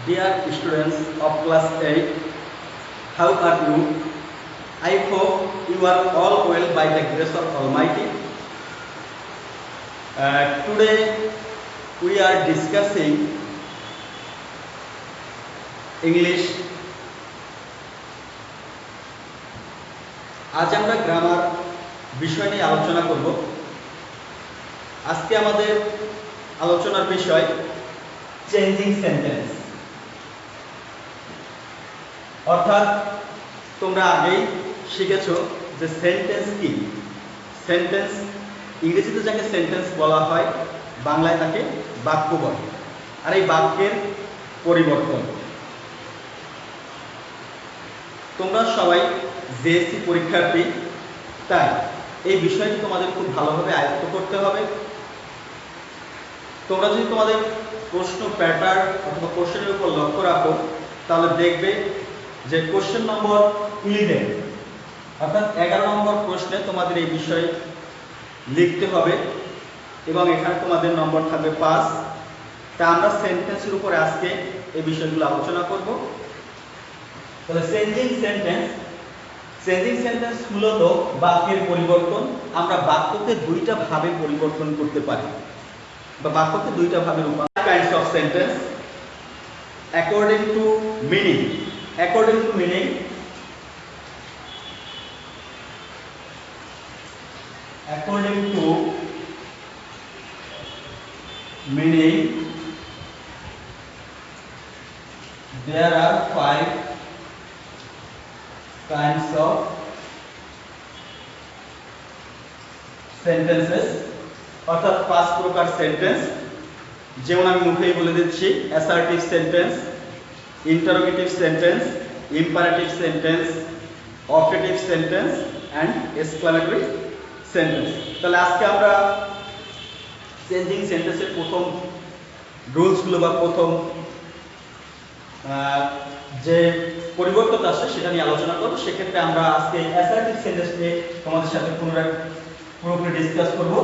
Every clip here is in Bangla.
Dear students of class 8, how are you? I hope you are all well by the grace of Almighty. Today we are discussing English. আজ আমরা গ্রামার বিষয় নিয়ে আলোচনা করব। আজকে আমাদের আলোচনার বিষয় চেঞ্জিং সেন্টেন্স, অর্থাৎ তোমরা আগেই শিখেছো যে সেন্টেন্স কি। সেন্টেন্স ইংরেজিতে যাকে সেন্টেন্স বলা হয়, বাংলায় তাকে বাক্য বলে। আর এই বাক্যের পরিবর্তন, তোমরা সবাই জেএসসি পরীক্ষার্থী, তাই এই বিষয়টি তোমাদের খুব ভালোভাবে আয়ত্ত করতে হবে। তোমরা যদি তোমাদের প্রশ্ন প্যাটার্ন অথবা কোশ্চেনের উপর লক্ষ্য রাখো, তাহলে দেখবে যে কোশ্চেন নম্বর 11 অর্থাৎ 11 নম্বর প্রশ্নে তোমাদের এই বিষয় লিখতে হবে এবং এখানে তোমাদের নম্বর থাকবে 5। তা আমরা সেন্টেন্সের উপরে আজকে এই বিষয়গুলো আলোচনা করব। তাহলে চেঞ্জিং সেন্টেন্স মূলত বাক্যের পরিবর্তন। আমরা বাক্যকে দুইটা ভাবে পরিবর্তন করতে পারি বা বাক্যকে দুইটা ভাবে রূপান্তর। Kinds of sentence according to meaning. According to meaning, there are 5 kinds of sentences, অর্থাৎ 5 প্রকার সেন্টেন্স। যেমন আমি মুখেই বলে দিচ্ছি: assertive sentence, interrogative sentence, imperative sentence, operative sentence and exclamatory sentence. তাহলে আজকে আমরা চেঞ্জিং সেন্টেন্সের প্রথম রুলস গুলো বা প্রথম যে পরিবর্তন আসছে সেটা নিয়ে আলোচনা করব। সেক্ষেত্রে আমরা আজকে অ্যাসার্টিভ সেন্টেন্স নিয়ে তোমাদের সাথে পুরোপুরি ডিসকাস করব।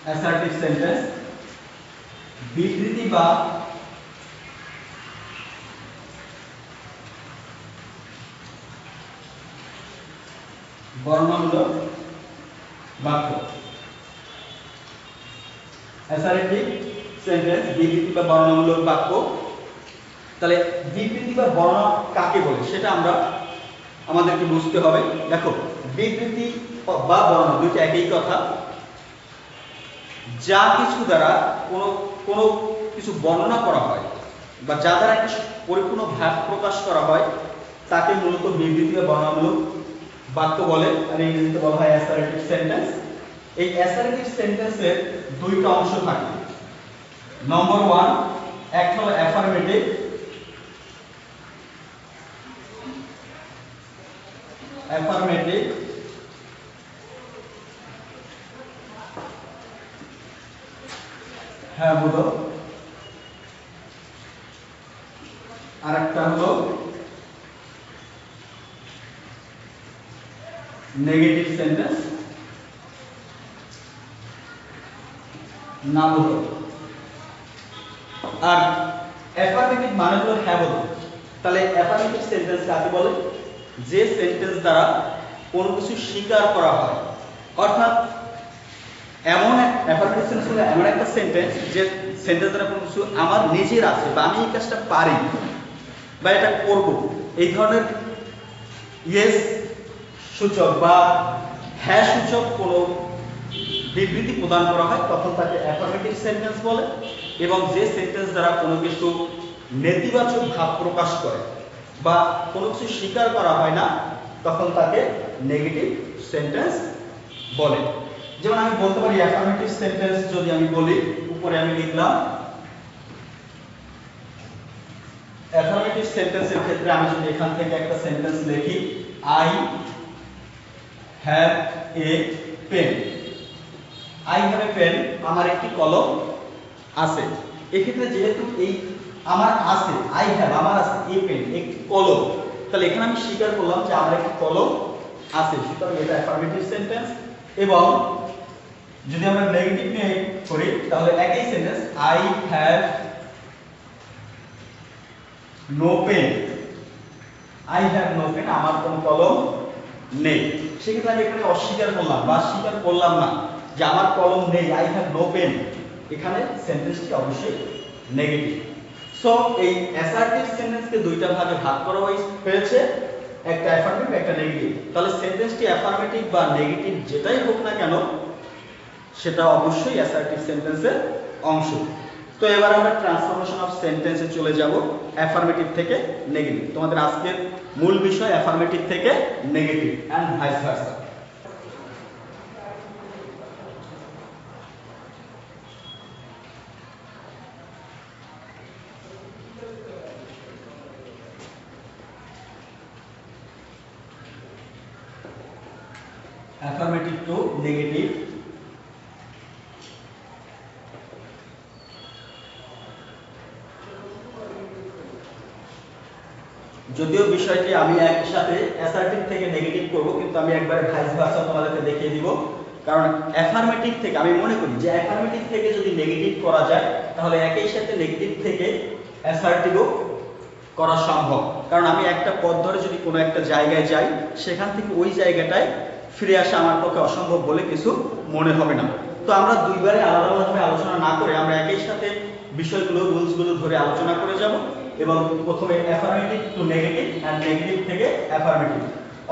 অ্যাসার্টিভ সেন্টেন্স বিবৃতি বা বর্ণনামূলক বাক্য। অ্যাসার্টিভ সেন্টেন্স বিবৃতি বা বর্ণনামূলক বাক্য। তাহলে বিবৃতি বা বর্ণনা কাকে বলে সেটা আমাদেরকে বুঝতে হবে। দেখো, বিবৃতি বা বর্ণনা দুইটা একই কথা। যা কিছু দ্বারা কোনো কিছু বর্ণনা করা হয় বা যা দ্বারা একটা পরিপূর্ণ ভাব প্রকাশ করা হয় তাকে মূলত বিবৃতি বা বর্ণনামূলক বাক্য বলে। আর ইংরেজিতে বলা হয় অ্যাসার্টিভ সেন্টেন্স। এই অ্যাসার্টিভ সেন্টেন্সের দুইটা অংশ থাকে। নম্বর 1, একটা হলো অ্যাফার্মেটিভ, হ্যাঁ বলো। আর একটা হলো নেগেটিভ সেন্টেন্স, না বলো। আর অ্যাফার্মেটিভ মানে হলো হ্যাঁ বলো। তাহলে অ্যাফার্মেটিভ সেন্টেন্স কাকে বলে? যে সেন্টেন্স দ্বারা কোনো কিছু স্বীকার করা হয়। অর্থাৎ অ্যাফার্মেটিভ সেন্টেন্স হলো এমন একটা সেন্টেন্স যে সেন্টেন্স দ্বারা কোনো কিছু আমার নিজের আছে বা আমি এই কাজটা পারি বা এটা করব, এই ধরনের ইয়েস সূচক বা হ্যাঁ সূচক কোনো বিবৃতি প্রদান করা হয়, তখন তাকে অ্যাফার্মেটিভ সেন্টেন্স বলে। এবং যে সেন্টেন্স দ্বারা কোনো কিছু নেতিবাচক ভাব প্রকাশ করে বা কোনো কিছু স্বীকার করা হয় না, তখন তাকে নেগেটিভ সেন্টেন্স বলে। যেমন আমি বলতে পারি অ্যাফার্মেটিভ সেন্টেন্স যদি আমি বলি, উপরে আমি লিখলাম অ্যাফার্মেটিভ সেন্টেন্সের ক্ষেত্রে আমি যদি এখান থেকে একটা সেন্টেন্স লিখি, I have a pen. I have a pen, আমার একটি কলম আছে। এক্ষেত্রে যেহেতু এই আমার আছে, আই হ্যাভ আমার আছে, এ পেন একটি কলম, তাহলে এখানে আমি স্বীকার করলাম যে আমার একটি কলম আছে, সুতরাং এটা অ্যাফার্মেটিভ সেন্টেন্স। এবং যদি আমরা নেগেটিভ নিয়ে করি তাহলে একই sentence, I have no pen, I have no pen, আমার কোনো কলম নেই। সেক্ষেত্রে আমি এখানে অস্বীকার করলাম বা স্বীকার করলাম না যে আমার কলম নেই, আই হ্যাভ নো পেন, এখানে সেন্টেন্সটি অবশ্যই নেগেটিভ। সো এই অ্যাসার্টিভ সেন্টেন্সকে দুইটা ভাগে ভাগ করা হয়েছে, একটা অ্যাফার্মেটিভ একটা নেগেটিভ। তাহলে সেন্টেন্সটি অ্যাফার্মেটিভ বা নেগেটিভ যেটাই হোক না কেন সেটা অবশ্যই অ্যাসার্টিভ সেন্টেন্সের অংশ। তো এবার আমরা ট্রান্সফরমেশন অফ সেন্টেন্সে চলে যাব, অ্যাফার্মেটিভ থেকে নেগেটিভ। তোমাদের আজকের মূল বিষয় অ্যাফার্মেটিভ থেকে negative and vice versa. Affirmative to negative. যদিও বিষয়টি আমি একই সাথে অ্যাসার্টিভ থেকে নেগেটিভ করব, কিন্তু আমি একবারে ভাইস ভার্সা তোমাদেরকে দেখিয়ে দিব। কারণ অ্যাফার্মেটিভ থেকে আমি মনে করি যে অ্যাফার্মেটিভ থেকে যদি নেগেটিভ করা যায় তাহলে একই সাথে নেগেটিভ থেকে অ্যাসার্টিভও করা সম্ভব। কারণ আমি একটা পথ ধরে যদি কোনো একটা জায়গায় যাই, সেখান থেকে ওই জায়গাটায় ফিরে আসা আমার পক্ষে অসম্ভব বলে কিছু মনে হবে না। তো আমরা দুইবারে আলাদা আলাদাভাবে আলোচনা না করে আমরা একই সাথে বিষয়গুলো রুলসগুলো ধরে আলোচনা করে যাব। এবং প্রথমে affirmative to negative and negative থেকে অ্যাফার্মেটিভ।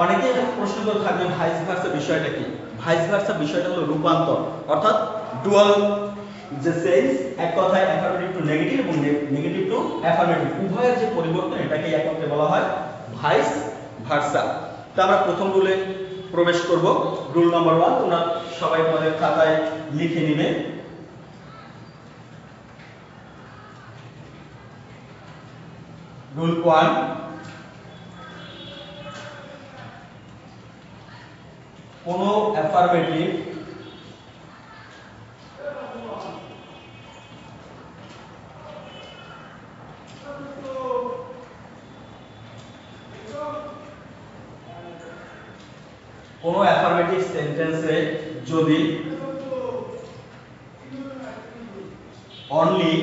অনেকেই এখন প্রশ্ন করে থাকবে ভাইস ভার্সা বিষয়টা কি? ভাইস ভার্সা বিষয়টা হলো রূপান্তর, অর্থাৎ ডুয়াল যে সেন্স, এক কথায় অ্যাফার্মেটিভ টু নেগেটিভ এবং নেগেটিভ টু অ্যাফার্মেটিভ উভয়ের যে পরিবর্তন এটাকে একত্রে বলা হয় ভাইস ভার্সা। তো আমরা প্রথম রুলে প্রবেশ করব। রুল নাম্বার 1 তোমরা সবাই তোমাদের খাতায় লিখে নেবে। রুল 1, কোন অ্যাফার্মেটিভ সেন্টেন্সে যদি অনলি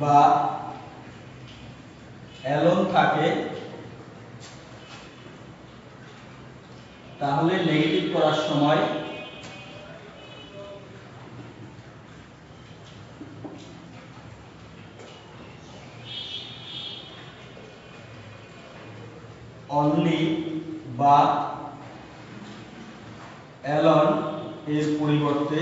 বা অ্যালোন থাকে তাহলে নেগেটিভ করার সময় অনলি বা অ্যালোন এর পরিবর্তে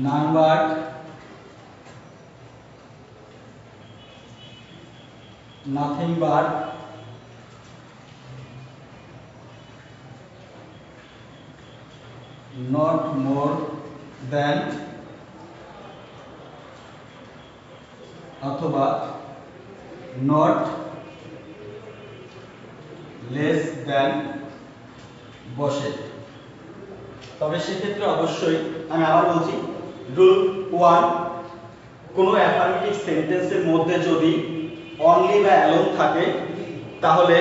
none but, nothing but, not more than অথবা not less than বসে। তবে সেক্ষেত্রে অবশ্যই আমি আবার বলছি, রুল 1, কোনো অ্যাফার্মেটিভ সেন্টেন্সের মধ্যে যদি অনলি বা অ্যালোন থাকে তাহলে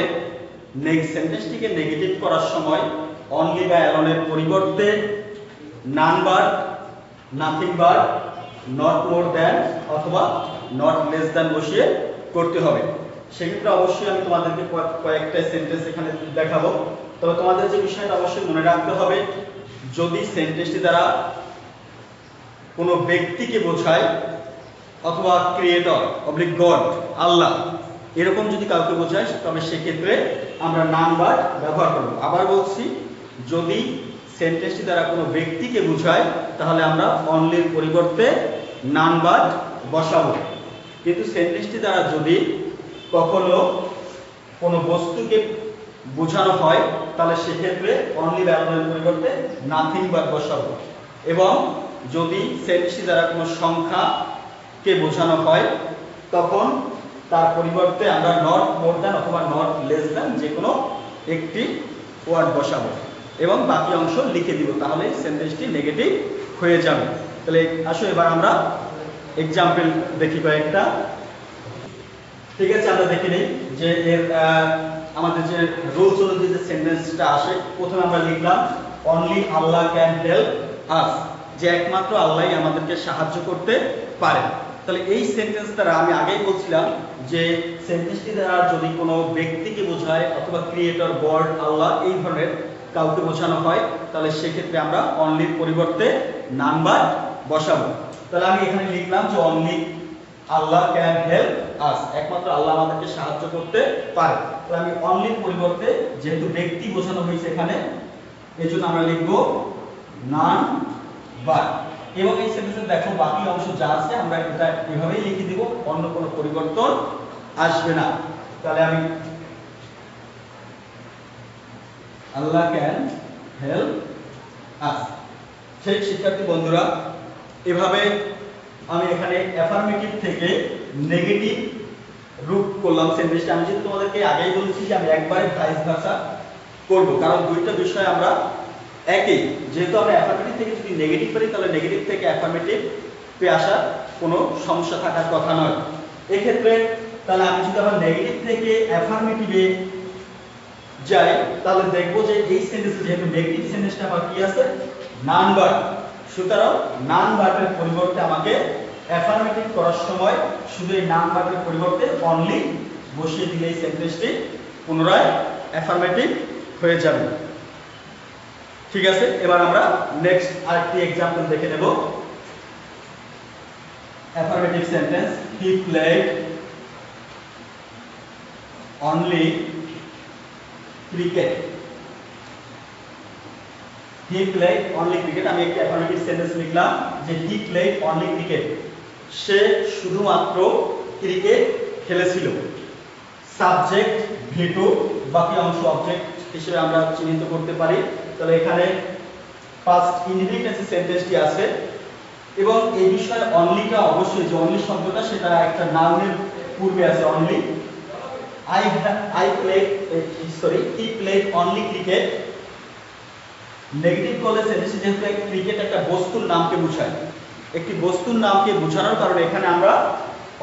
নেক্সট সেন্টেন্সটিকে নেগেটিভ করার সময় অনলি বা অ্যালোনের পরিবর্তে none bar, nothing bar, not more than অথবা নট লেস দ্যান বসিয়ে করতে হবে। সেক্ষেত্রে অবশ্যই আমি তোমাদেরকে কয়েকটা সেন্টেন্স এখানে দেখাবো। তবে তোমাদের যে বিষয়টা অবশ্যই মনে রাখতে হবে, যদি সেন্টেন্সটি দ্বারা কোনো ব্যক্তিকে বোঝায় অথবা ক্রিয়েটর অবলিক গড, আল্লাহ, এরকম যদি কাউকে বোঝায় তবে সেক্ষেত্রে আমরা নান বার ব্যবহার করব। আবার বলছি, যদি সেন্টেন্সটি দ্বারা কোনো ব্যক্তিকে বোঝায় তাহলে আমরা অনলির পরিবর্তে নান বার বসাবো। কিন্তু সেন্টেন্সটি দ্বারা যদি কখনো কোনো বস্তুকে বোঝানো হয় তাহলে সেক্ষেত্রে অনলি ব্যবহারের পরিবর্তে নাথিং বার বসাবো। এবং যদি সেন্টেন্সটি দ্বারা কোনো সংখ্যাকে বোঝানো হয় তখন তার পরিবর্তে আমরা নট মোর দ্যান অথবা নট লেস দ্যান যে কোনো একটি ওয়ার্ড বসাবো এবং বাকি অংশ লিখে দিব, তাহলে সেন্টেন্সটি নেগেটিভ হয়ে যাবে। তাহলে আসো এবার আমরা এক্সাম্পল দেখি কয়েকটা। ঠিক আছে, আমরা দেখে নিই যে এর আমাদের যে রুলস অনুযায়ী যে সেন্টেন্সটা আসে, প্রথমে আমরা লিখলাম only Allah can help us, যে একমাত্র আল্লাহই আমাদেরকে সাহায্য করতে পারে। তাহলে এই সেন্টেন্স দ্বারা আমি আগেই বলছিলাম যে সেন্টেন্সটি দ্বারা যদি কোনো ব্যক্তিকে বোঝায় অথবা ক্রিয়েটর গড আল্লাহ এই ধরনের কাউকে বোঝানো হয়, তাহলে সেক্ষেত্রে আমরা অনলির পরিবর্তে নাম্বার বসাবো। তাহলে আমি এখানে লিখলাম যে only Allah can help us, একমাত্র আল্লাহ আমাদেরকে সাহায্য করতে পারে। তাহলে আমি অনলির পরিবর্তে যেহেতু ব্যক্তি বোঝানো হয়েছে এখানে, এই জন্য আমরা লিখব নান বাট। এবং এই সেন্টেন্সে দেখো বাকি অংশ যা আছে আমরা এটা এভাবেই লিখে দিব, অন্য কোনো পরিবর্তন আসবে না। তাহলে আমি আল্লাহ ক্যান হেল্প আস। সেই শিক্ষার্থী বন্ধুরা, এভাবে আমি এখানে অ্যাফার্মেটিভ থেকে নেগেটিভ রূপ করলাম সেন্টেন্সটা। আমি যেহেতু তোমাদেরকে আগেই বলেছি যে আমি একবারে ভাইস ভার্সা করব, কারণ দুইটা বিষয় আমরা একই, যেহেতু আমরা অ্যাফার্মেটিভ থেকে যদি নেগেটিভ করি তাহলে নেগেটিভ থেকে অ্যাফার্মেটিভ পে আসার কোনো সমস্যা থাকার কথা নয়। এক্ষেত্রে তাহলে আমি যদি আবার নেগেটিভ থেকে অ্যাফার্মেটিভে যাই, তাহলে দেখবো যে এই সেন্টেন্সে যেহেতু নেগেটিভ সেন্টেন্সটা আবার কি আছে, নান বাট। সুতরাং নান বাটের পরিবর্তে আমাকে অ্যাফার্মেটিভ করার সময় শুধু এই নান বাটের পরিবর্তে অনলি বসিয়ে দিলে এই সেন্টেন্সটি পুনরায় অ্যাফার্মেটিভ হয়ে যাবে। ঠিক আছে, এবার আমরা নেক্সট আরেকটি एग्जांपल দেখে নেব। Affirmative sentence, he played only cricket. He played only cricket, আমি একটা অ্যাফার্মেটিভ সেন্টেন্স লিখলাম যে হি প্লেড অনলি ক্রিকেট, সে শুধুমাত্র ক্রিকেট খেলেছিল। সাবজেক্ট ভেটো, বাকি অংশ অবজেক্ট হিসেবে আমরা চিহ্নিত করতে পারি। তাহলে এখানে পাস্ট ইনডিফিনিট সেন্টেন্সটি আছে এবং এই বিষয়ে অনলিটা অবশ্যই, যে অনলি শব্দটা সেটা একটা নাউনের পূর্বে আছে only. He played only cricket. Negative করলে সেন্টেন্সটি যেহেতু ক্রিকেট একটা বস্তুর নামকে বোঝায়, একটি বস্তুর নামকে বোঝানোর কারণে এখানে আমরা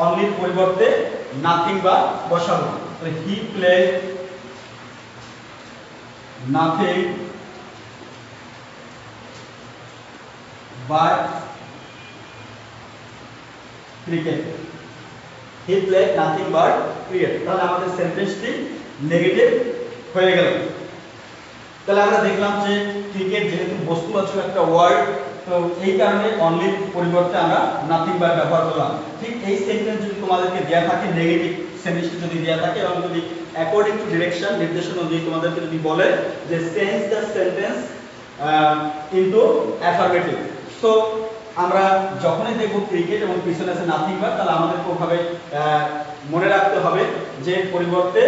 অনলির পরিবর্তে নাথিং বা বসাবো। তাহলে he played nothing but cricket. He played nothing but cricket. তাহলে আমাদের সেন্টেন্সটি নেগেটিভ হয়ে গেল। তাহলে আমরা দেখলাম যে ক্রিকেট যেহেতু বস্তুবাচক একটা ওয়ার্ড, তো এই কারণে অনলির পরিবর্তে আমরা নাথিং বাট ব্যবহার করলাম। ঠিক এই সেন্টেন্স যদি তোমাদেরকে দেয়া থাকে, নেগেটিভ সেন্টেন্সটি যদি দেয়া থাকে এবং যদি অ্যাকর্ডিং টু ডিরেকশন, নির্দেশনা অনুযায়ী তোমাদেরকে যদি বলে যে change the sentence into affirmative, so আমরা যখনই দেখব ক্রিকেট এবং পিছনে আছে নাথিং বাট, তাহলে আমাদেরকে ওভাবে মনে রাখতে হবে যে পরিবর্তে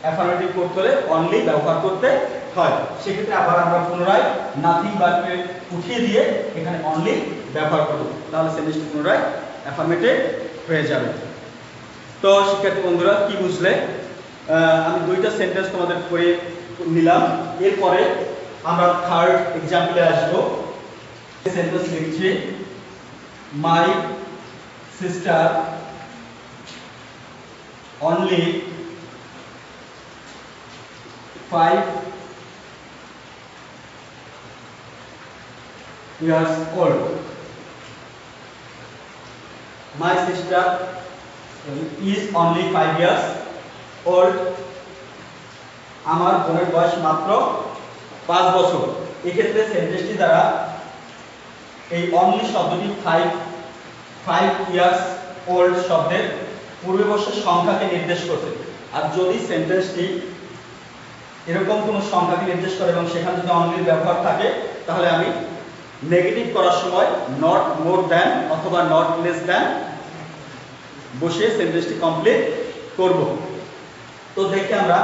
অ্যাফার্মেটিভ করতে হলে অনলি ব্যবহার করতে হয়। সেক্ষেত্রে আবার আমরা পুনরায় নাথিং বাটকে উঠিয়ে দিয়ে এখানে অনলি ব্যবহার করব, তাহলে সেন্টেন্সটি পুনরায় অ্যাফার্মেটিভ হয়ে যাবে। তো শিক্ষার্থী বন্ধুরা, কি বুঝলে? আমি দুইটা সেন্টেন্স তোমাদের করে নিলাম। এরপরে আমরা থার্ড एग्जांपले আসবো। সেন্টেন্স লিখছি, my sister only 5 years old. My sister is only 5 years old. আমার বোনের বয়স মাত্র 5 বছর। এই ক্ষেত্রে সেন্টেন্সটি দ্বারা এই অনলি শব্দটি 5 ইয়ার্স ওল্ড শব্দের পূর্ববর্ষের সংখ্যাকে নির্দেশ করছে। আর যদি সেন্টেন্সটি এরকম কোনো সংখ্যাকে নির্দেশ করে এবং সেখানে যদি অনলি ব্যবহার থাকে, তাহলে আমি নেগেটিভ করার সময় নট মোর দ্যান অথবা নট লেস দ্যান বসিয়ে সেন্টেন্সটি কমপ্লিট করব। তো দেখি আমরা,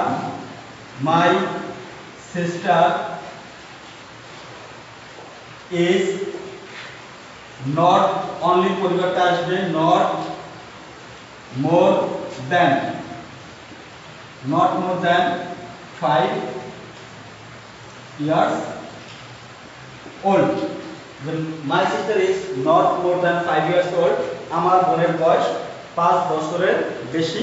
my sister is not only পরিবর্তে আসবে not more than, not more than 5 years old। যে my sister is not more than 5 years old, আমার বোনের বয়স 5 বছরের বেশি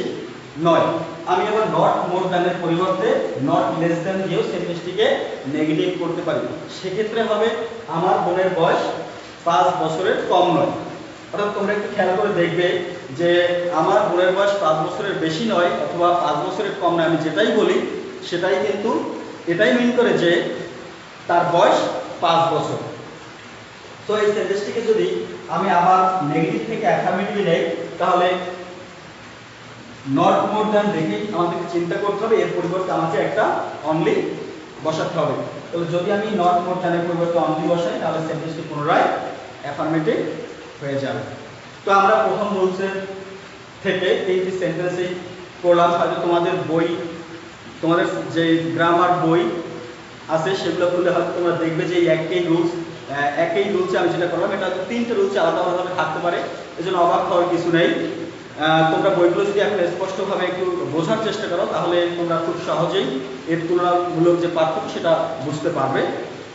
নয়। আমি আবার নট মোর দ্যানের পরিবর্তে নট লেস দ্যান দিয়েও সেন্টেন্সটিকে নেগেটিভ করতে পারি। সেক্ষেত্রে হবে আমার বোনের বয়স 5 বছরের কম নয়। অর্থাৎ তোমরা একটু খেয়াল করে দেখবে যে আমার বোনের বয়স 5 বছরের বেশি নয় অথবা 5 বছরের কম নয়, আমি যেটাই বলি সেটাই কিন্তু এটাই মিন করে যে তার বয়স 5 বছর। তো এই সেন্টেন্সটিকে যদি আমি আবার নেগেটিভ থেকে অ্যাফার্মেটিভ নেই তাহলে নট মোর দ্যান দেখেই আমাদেরকে চিন্তা করতে হবে, এর পরিবর্তে আমাকে একটা অনলি বসাতে হবে। তাহলে যদি আমি নট মোর দ্যানের পরিবর্তে অনলি বসাই তাহলে সেন্টেন্সটি পুনরায় অ্যাফার্মেটিভ হয়ে যাবে। তো আমরা প্রথম রুলসের থেকে তিনটি সেন্টেন্সই করলাম। হয়তো তোমাদের বই, তোমাদের যে গ্রামার বই আছে সেগুলো খুললে হয়তো তোমরা দেখবে যে একই রুলসে আমি যেটা করলাম এটা তিনটে রুলসে আলাদা আলাদাভাবে থাকতে পারে, এজন্য অবাক হওয়ার কিছু নেই। তোমরা বইগুলো যদি এখন স্পষ্টভাবে একটু বোঝার চেষ্টা করো তাহলে তোমরা খুব সহজেই এর তুলনামূলক যে পার্থক্য সেটা বুঝতে পারবে।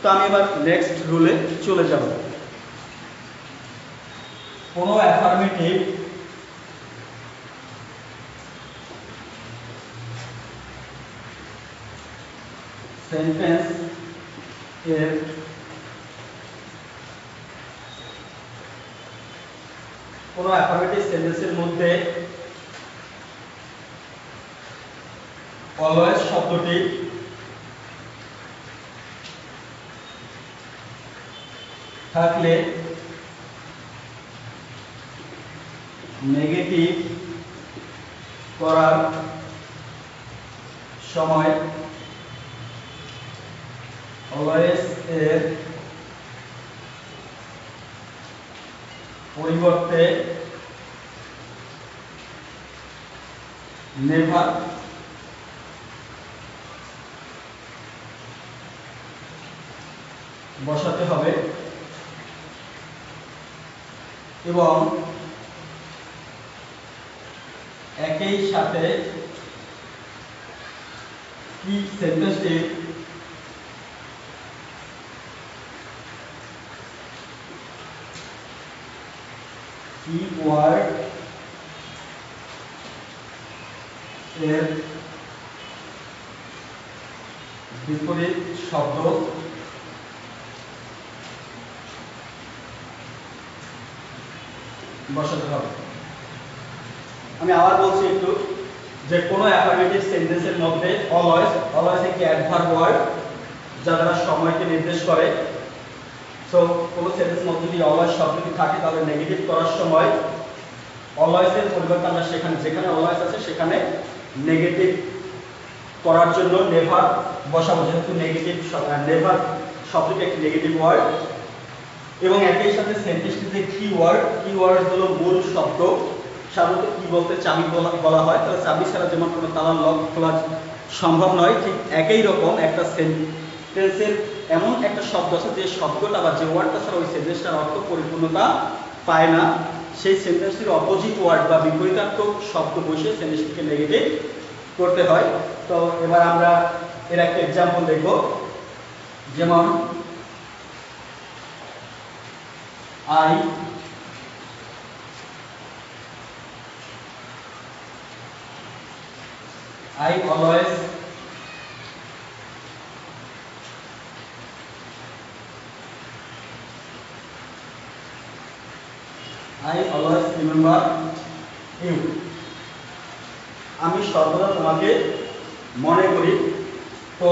তো আমি এবার নেক্সট রুলে চলে যাব। কোনো অ্যাফার্মেটিভ সেন্টেন্স এর কোনো অ্যাফার্মেটিভ সেন্টেন্সের মধ্যে অলওয়েজ শব্দটি থাকলে নেগেটিভ করার সময় অলওয়েজ এর পরিবর্তে নেভার বসাতে হবে এবং একই সাথে কি সেন্টেন্সটি কিওয়ার্ড এর বিপরীত শব্দ বসাতে হবে। আমি আবার বলছি একটু যে কোনো অ্যাফার্মেটিভ সেন্টেন্সের মধ্যে অলওয়েজ একটি অ্যাডভার্ব ওয়ার্ড যা দ্বারা সময়কে নির্দেশ করে। সো কোনো সেন্টেন্সের মধ্যে যদি অলওয়েজ শব্দটি থাকে তাহলে নেগেটিভ করার সময় অলওয়েজের পরিবর্তে আমরা যেখানে অলওয়েজ আছে সেখানে নেগেটিভ করার জন্য নেভার বসাবো, যেহেতু নেভার শব্দটি একটি নেগেটিভ ওয়ার্ড। এবং একই সাথে সেন্টেন্সটিতে কিওয়ার্ড হলো মূল শব্দ। সাধারণত কি বলতে চাবি বলা হয়, তাহলে চাবি ছাড়া যেমন কোনো তালার লক খোলা সম্ভব নয়, ঠিক একই রকম একটা সেন্টেন্সের এমন একটা শব্দ আছে যে শব্দটা বা যে ওয়ার্ডটা ছাড়া ওই সেন্টেন্সটার অর্থ পরিপূর্ণতা পায় না, সেই সেন্টেন্সটির অপোজিট ওয়ার্ড বা বিপরীতার্থক শব্দ বসে সেন্টেন্সটিকে নেগেটিভ করতে হয়। তো এবার আমরা এর একটা এক্সাম্পল দেখব। যেমন I always remember you. আমি সর্বদা তোমাকে মনে করি। তো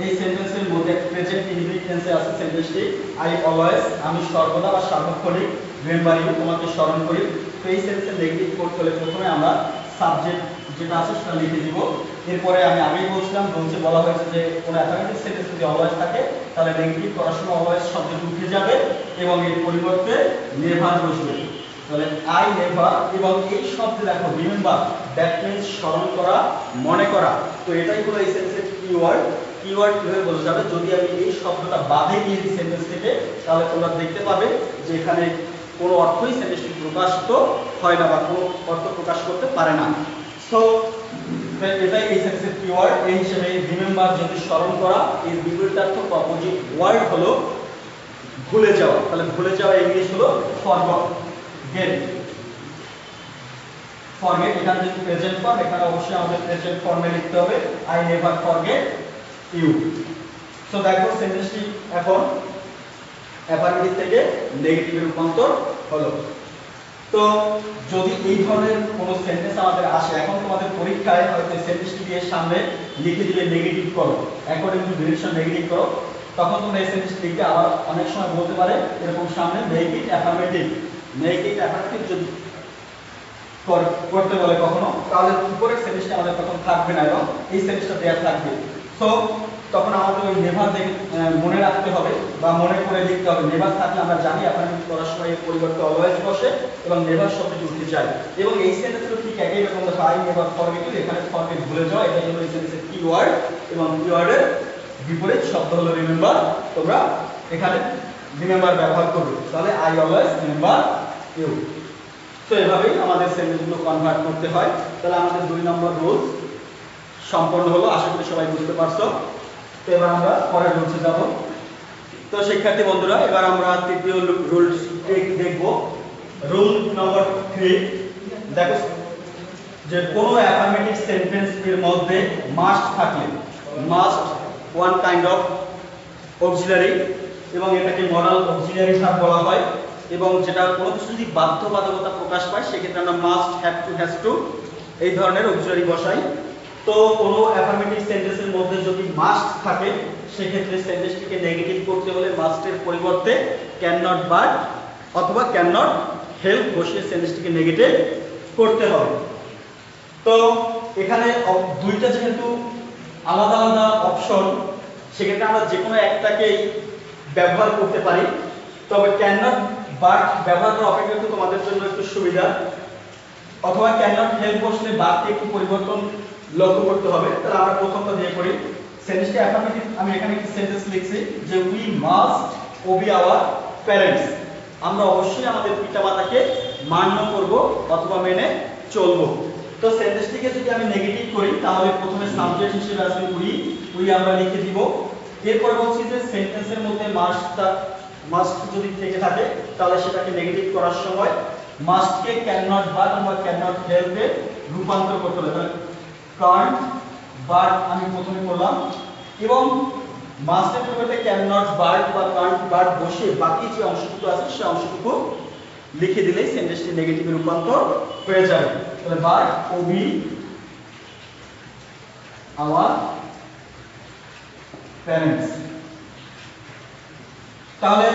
এই সেন্টেন্সের মধ্যে প্রেজেন্ট ইনডিফিনিট টেন্সে আছে সেন্টেন্সটি আই অলওয়েজ, আমি সর্বদা বা সার্বক্ষণিক রিমেম্বার ইউ, তোমাকে স্মরণ করি। তো এই সেন্টেন্সের নেগেটিভ করতে হলে প্রথমে আমরা সাবজেক্ট যেটা আছে সেটা লিখে দিব। এরপরে আমি আগেই বলছিলাম রুলসে বলা হয়েছে যে কোনো অ্যাফার্মেটিভ সেন্টেন্স যদি অলওয়েজ থাকে তাহলে নেগেটিভ করার সময় অলওয়েজ শব্দটি উঠে যাবে এবং এর পরিবর্তে নেভার বসবে। তাহলে আই নেভার, এবং এই শব্দে দেখো রিমেম্বার, দ্যাট মিন্স স্মরণ করা, মনে করা। তো এটাই হলো এই সেন্টেন্সের কিওয়ার্ড কিভাবে বোঝা যাবে, যদি আমি এই শব্দটা বাদে নিয়ে দিই সেন্টেন্স থেকে তাহলে তোমরা দেখতে পাবে যে এখানে কোনো অর্থই সেন্টেন্সটি প্রকাশিত হয় না বা কোনো অর্থ প্রকাশ করতে পারে না। সো এটাই এই সেন্টেন্সের কিওয়ার্ড। এই হিসেবে রিমেম্বার যদি স্মরণ করা, এর বিপরীতার্থক অপোজিট ওয়ার্ড হলো ভুলে যাওয়া, তাহলে ভুলে যাওয়া ইংলিশ হলো ফরগেট। ফরগেট এখানে যদি প্রেজেন্ট ফর্ম, এখানে অবশ্যই আমাদের প্রেজেন্ট ফর্মে লিখতে হবে I never forget you. So দেখো সেন্টেন্সটি এখন অ্যাফার্মেটিভ থেকে নেগেটিভে রূপান্তর হলো। তো যদি এই ধরনের কোনো সেন্টেন্স আমাদের আসে, এখন তোমাদের পরীক্ষায় হয়তো সেন্টেন্সটি দিয়ে সামনে লিখে দিলে নেগেটিভ করো, অ্যাকর্ডিং টু ডিরেকশন নেগেটিভ করো, তখন তোমরা এই সেন্টেন্সটি লিখে আবার অনেক সময় বলতে পারে এরকম সামনে make it affirmative. Make it affirmative যদি করতে বলে কখনো, তাহলে উপরের সেন্টেন্সটা আমাদের তখন থাকবে না এবং এই সেন্টেন্সটা দেয়া থাকবে। সো তখন আমাদের ওই নেভার দেখে মনে রাখতে হবে বা মনে করে লিখতে হবে। নেভার থাকলে আমরা জানি অ্যাফার্মেটিভ করার সময় এর পরিবর্তে অলওয়েজ বসে এবং নেভার শব্দটি উঠে যায়। এবং এই সেন্টেন্সগুলো ঠিক একই রকম, দেখো আই নেভার ফরগেট ইউ, এখানে ফরগেট ভুলে যাওয়া, এটাই হলো এই সেন্টেন্সের কিওয়ার্ড এবং কিওয়ার্ডের বিপরীত শব্দ হলো রিমেম্বার। তোমরা এখানে রিমেম্বার ব্যবহার করবে, তাহলে আই অলওয়েজ রিমেম্বার ইউ। তো এভাবেই আমাদের সেন্টেন্সগুলো কনভার্ট করতে হয়। তাহলে আমাদের 2 নম্বর রুলস সম্পন্ন হলো, আশা করি সবাই বুঝতে পারছো। তো এবার আমরা পরের রুলসে যাব। তো শিক্ষার্থী বন্ধুরা, এবার আমরা তৃতীয় রুলস দেখব। রুল নম্বর 3, দেখো যে কোনো অ্যাফার্মেটিভ সেন্টেন্স এর মধ্যে মাস্ট থাকলে, must one kind of auxiliary এবং এটাকে মডাল অক্সিলারি ভার্ব বলা হয়। এবং যেটা কোনো কিছু যদি বাধ্যবাধকতা প্রকাশ পায় সেক্ষেত্রে আমরা must, have to, has to এই ধরনের অক্সিলারি বসাই। তো কোনো অ্যাফার্মেটিভ সেন্টেন্সের মধ্যে যদি মাস্ট থাকে সেক্ষেত্রে সেন্টেন্সটিকে নেগেটিভ করতে হলে মাস্টের পরিবর্তে ক্যান নট, বাট অথবা ক্যান নট হেল্প বসিয়ে সেন্টেন্সটিকে নেগেটিভ করতে হবে। তো এখানে দুইটা যেহেতু আলাদা আলাদা অপশন, সেক্ষেত্রে আমরা যে কোনো একটাকেই ব্যবহার করতে পারি। তবে ক্যান নট বাট ব্যবহার করা অপেক্ষাকৃত তোমাদের জন্য একটু সুবিধা, অথবা ক্যান নট হেল্প বসলে বাটকে একটু পরিবর্তন লক্ষ্য করতে হবে। তাহলে আমরা প্রথমটা দিয়ে করি। সেন্টেন্সটি অ্যাফার্মেটিভ, আমি এখানে একটি সেন্টেন্স লিখছি যে উই মাস্ট ওবে আওয়ার প্যারেন্টস, আমরা অবশ্যই আমাদের পিতামাতাকে মান্য করব অথবা মেনে চলব। তো সেন্টেন্সটিকে যদি আমি নেগেটিভ করি তাহলে প্রথমে সাবজেক্ট হিসেবে আসবে উই আমরা লিখে দিব। এরপর বলছি যে সেন্টেন্সের মধ্যে মাস্ট যদি থেকে থাকে তাহলে সেটাকে নেগেটিভ করার সময় মাস্টকে ক্যান নট বাট অথবা ক্যান নট হেল্পে রূপান্তর করতে হবে। তাহলে কান্ট বাট আমি প্রথমে করলাম এবং মাস্টের পরিবর্তে ক্যান নট বাট বা কান্ট বাট বসে বাকি যে অংশটুকু আছে সেই অংশটুকু লিখে দিলেই সেন্টেন্সটি নেগেটিভে রূপান্তর হয়ে যাবে। তাহলে বাট ওবি আওয়ার প্যারেন্টস। তাহলে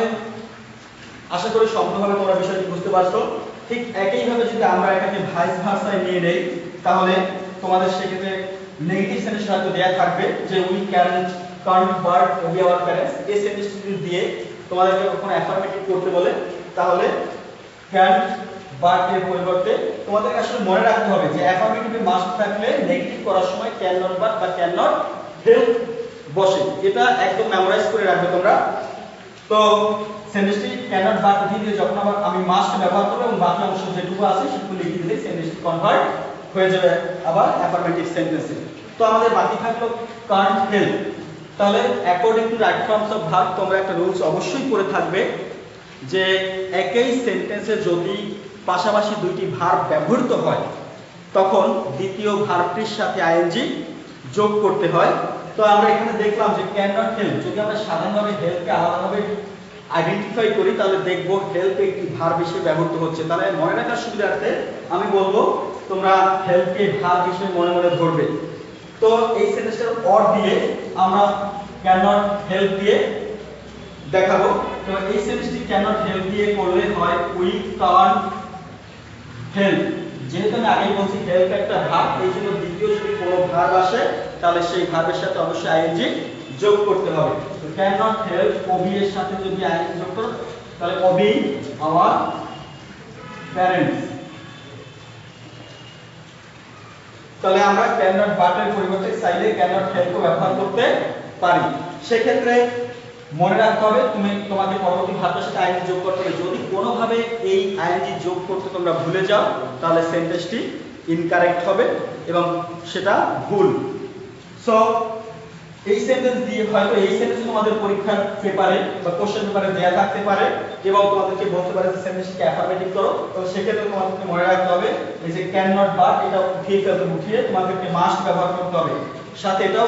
আশা করি সম্পূর্ণভাবে তোমরা বিষয়টি বুঝতে পারছো। ঠিক একইভাবে যদি আমরা এটাকে ভাইস ভার্সায় নিয়ে নেই তাহলে তোমাদের সেক্ষেত্রে নেগেটিভ সেন্টেন্স হয়তো দেয়া থাকবে যে we can't but Obi our parents. এই সেন্টেন্সটি দিয়ে তোমাদেরকে কখনো অ্যাফার্মেটিভ করতে বলে তাহলে ক্যান বাট এর পরিবর্তে তোমাদেরকে আসলে মনে রাখতে হবে যে অ্যাফার্মেটিভে মাস্ট থাকলে নেগেটিভ করার সময় ক্যান নট বাট বা ক্যান নট হেল্প বসে, এটা একদম মেমোরাইজ করে রাখবে তোমরা। তো সেন্টেন্সটি ক্যান নট বাট দিয়ে যখন আবার আমি মাস্ট ব্যবহার করব এবং বাকি অংশ যেটুকু আছে সেটুকু লিখে দিলে সেন্টেন্সটি কনভার্ট হয়ে যাবে আবার অ্যাফার্মেটিভ সেন্টেন্সে। তো আমাদের বাকি থাকলো কান্ট হেল্প। তাহলে according to right forms of verb তোমরা একটা রুলস অবশ্যই করে থাকবে যে একই সেন্টেন্সে যদি পাশাপাশি দুইটি ভার্ব ব্যবহৃত হয় তখন দ্বিতীয় ভার্বটির সাথে আইএনজি যোগ করতে হয়। তো আমরা এখানে দেখলাম যে ক্যান নট হেল্প, যদি আমরা সাধারণভাবে হেল্পকে আলাদাভাবে আইডেন্টিফাই করি তাহলে দেখব হেল্প একটি ভার্ব হিসেবে ব্যবহৃত হচ্ছে। তাহলে মনে রাখার সুবিধার্থে আমি বলবো তোমরা হেল্পকে ভার্ব হিসেবে মনে মনে ধরবে। তো এই সেন্টেন্সটার অর দিয়ে আমরা ক্যান নট হেল্প দিয়ে দেখাবো। তো এই সেন্টেন্সটি ক্যান নট হেল্প দিয়ে করলে হয় উই কান্ট হেল্প। যেহেতু আমি আগেই বলছি হেল্প একটা ভার্ব, এই জন্য দ্বিতীয় যদি কোনো ভার্ব আসে তাহলে সেই ভার্বের সাথে অবশ্যই আইএনজি যোগ করতে হবে। তো ক্যান নট হেল্প ওবি এর সাথে যদি আইএনজি যোগ করো তাহলে ওবি আওয়ার প্যারেন্টস। তাহলে আমরা ক্যান নট বাট এর পরিবর্তে চাইলে ক্যান নট হেল্প ব্যবহার করতে পারি। সেক্ষেত্রে মনে রাখতে হবে তোমাকে পরবর্তী ভার্বের সাথে আইএনজি যোগ করতে হবে। যদি কোনোভাবে এই আইএনজি যোগ করতে তোমরা ভুলে যাও তাহলে সেন্টেন্সটি ইনকারেক্ট হবে এবং সেটা ভুল। সো এই সেন্টেন্স দিয়ে হয়তো এই সেন্টেন্স তোমাদের পরীক্ষার পেপারে বা কোশ্চেন পেপারে দেয়া থাকতে পারে এবং তোমাদেরকে বলতে পারে যে সেন্টেন্সকে অ্যাফার্মেটিভ করো। তো সেক্ষেত্রে তোমাদেরকে মনে রাখতে হবে এই যে ক্যান নট বাট এটা উঠিয়ে ফেলতে উঠিয়ে তোমাদেরকে মাস্ট ব্যবহার করতে হবে। সাথে এটাও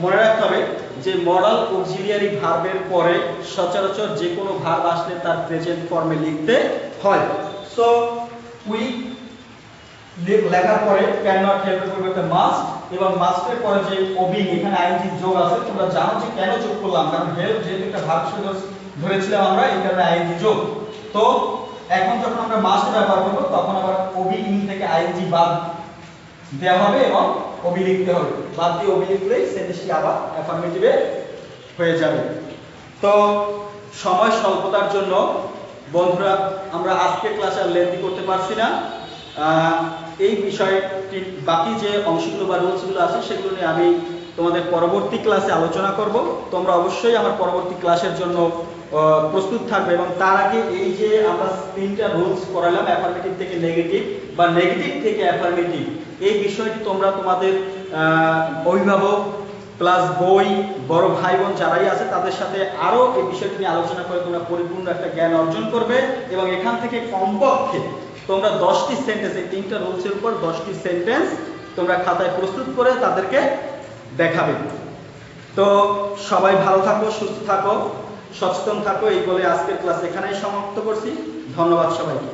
মনে রাখতে হবে যে মডাল অক্সিলিয়ারি ভার্বের পরে সচরাচর যে কোনো ভার্ব আসলে তার প্রেজেন্ট ফর্মে লিখতে হয়। সো উই লেখার পরে ক্যান নট হেল্পের পরিবর্তে মাস্ট এবং মাস্টের পরে যে ওবিং এখানে আইএনজি যোগ আছে তোমরা জানো যে কেন যোগ করলাম, কারণ হেল্প যেহেতু একটা ভার্ব শব্দ ধরেছিলাম আমরা এই কারণে আইএনজি যোগ। তো এখন যখন আমরা মাস্ট ব্যবহার করব তখন আবার ওবিং থেকে আইএনজি বাদ দেওয়া হবে এবং ওবি লিখতে হবে। বাদ দিয়ে ওবি লিখলেই সেন্টেন্সটি আবার অ্যাফার্মেটিভে হয়ে যাবে। তো সময় স্বল্পতার জন্য বন্ধুরা আমরা আজকে ক্লাস আর লেন্থি করতে পারছি না। এই বিষয়টি বাকি যে অংশগুলো বা রুলসগুলো আছে সেগুলো নিয়ে আমি তোমাদের পরবর্তী ক্লাসে আলোচনা করব। তোমরা অবশ্যই আমার পরবর্তী ক্লাসের জন্য প্রস্তুত থাকবে এবং তার আগে এই যে আমরা তিনটা রুলস করালাম অ্যাফার্মেটিভ থেকে নেগেটিভ বা নেগেটিভ থেকে অ্যাফার্মেটিভ, এই বিষয়টি তোমরা তোমাদের অভিভাবক প্লাস বই বড় ভাই বোন যারাই আছে তাদের সাথে আরো এই বিষয়টি নিয়ে আলোচনা করে তোমরা পরিপূর্ণ একটা জ্ঞান অর্জন করবে এবং এখান থেকে কমপক্ষে তোমরা 10টি সেন্টেন্স এই তিনটা রুলসের উপর 10টি সেন্টেন্স তোমরা খাতায় প্রস্তুত করে তাদেরকে দেখাবে। তো সবাই ভালো থাকো, সুস্থ থাকো, সচেতন থাকো, এই বলে আজকের ক্লাস এখানেই সমাপ্ত করছি। ধন্যবাদ সবাইকে।